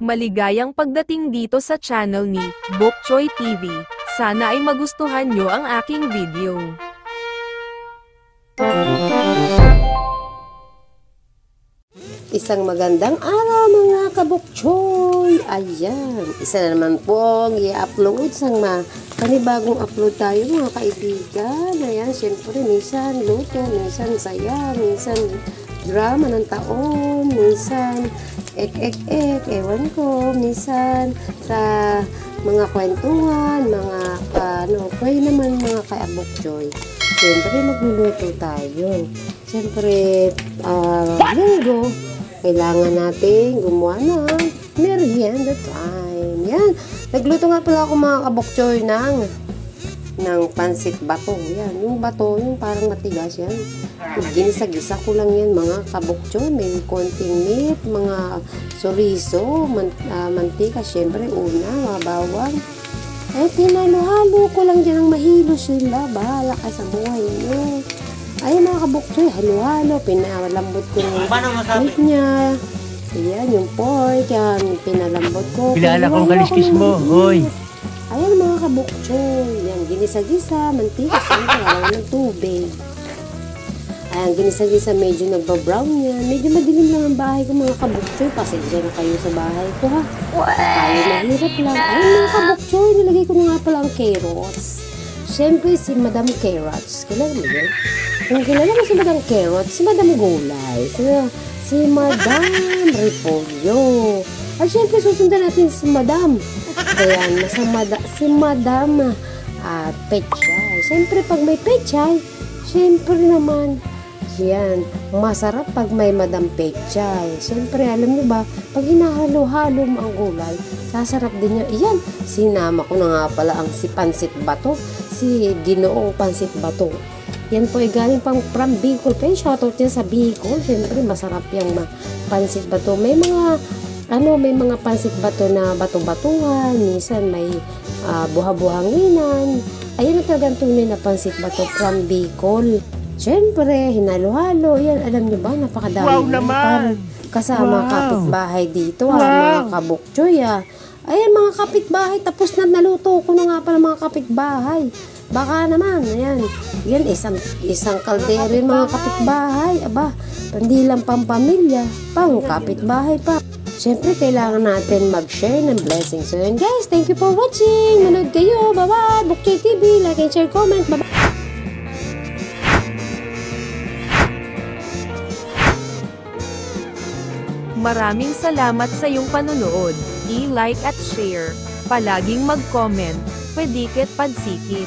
Maligayang pagdating dito sa channel ni Bok Choy TV. Sana ay magustuhan nyo ang aking video. Isang magandang araw mga kabukchoy. Ayan, isa na naman pong i-upload isang panibagong upload tayo mga kaibigan. Ayan, syempre minsan luto, minsan saya, minsan drama ng taon, minsan ek, ewan ko, minsan sa mga kwentuhan, mga pwede naman mga kabukchoy. Siyempre magluluto tayo. Siyempre, linggo, kailangan natin gumawa ng merienda time. Yan. Nagluto nga pala ako mga kabukchoy ng pansit bato. Yan. Yung bato, yung parang matigas yan. Ginisa-gisa ko lang yan mga kabukchoy. May konting meat, mga chorizo, mantika, syempre una, mga bawang. Tinalo-halo ko lang dyan ang mahilo sila. Bahala ka sa buhay nyo. Ay mga kabukchoy, halo-halo, pinalambot ko yung meat niya. Ayan, yung pork, yan, pinalambot ko. Kilala kong kaliskis mo, hoy. Ayan mga kabukchoy, yan, ginisa-gisa, mantika, siyempre, alam ng tubig. Ayan, ginisa-gisa, medyo nagba-brown yan. Medyo madilim lang ang bahay ko mga kabukchoy. Pasensya na kayo sa bahay ko ha. Tayo mahirap lang. Ayan mga kabukchoy, nilagay ko na nga pala ang carrots. Siyempre si Madam Carrots. Kilala mo yun? Kung kilala mo si Madam Carrots, si Madam Gulay, si Madam Repolyo. At siyempre susundan natin si Madam. Ayan, si Madam Pechay. Siyempre pag may Pechay, siyempre naman, yan, masarap pag may Madam Pechay. Siyempre, alam niyo ba, pag hinahalo-halo mo ang gulay, sasarap din niya. Iyan, sinama ko na nga pala ang si Pansit Bato, si Ginoong Pansit Bato. Yan po ay galing pang from Bicol. Kaya shoutout niya sa Bicol. Siyempre, masarap yung Pansit Bato. May mga Pansit Bato na bato-batuhan. Minsan may buha-buhanginan. Ayan ang talagang tunay na Pansit Bato from Bicol. Siyempre, hinalo-halo. Yan, alam niyo ba, napakadami. Wow naman! Kasama kapitbahay dito, mga kabukchoy. Ayan, mga kapitbahay. Tapos na naluto ko na nga pala mga kapitbahay. Baka naman, ayan. Yan, isang kaldero yung mga kapitbahay. Aba, hindi lang pang pamilya, pang kapitbahay pa. Siyempre, kailangan natin mag-share ng blessings. So, yun guys, thank you for watching. Manood kayo. Bye-bye. Bok Choy TV. Like and share, comment. Bye-bye. Maraming salamat sa iyong panonood. I-like at share. Palaging mag-comment. Pwedikit padsikit.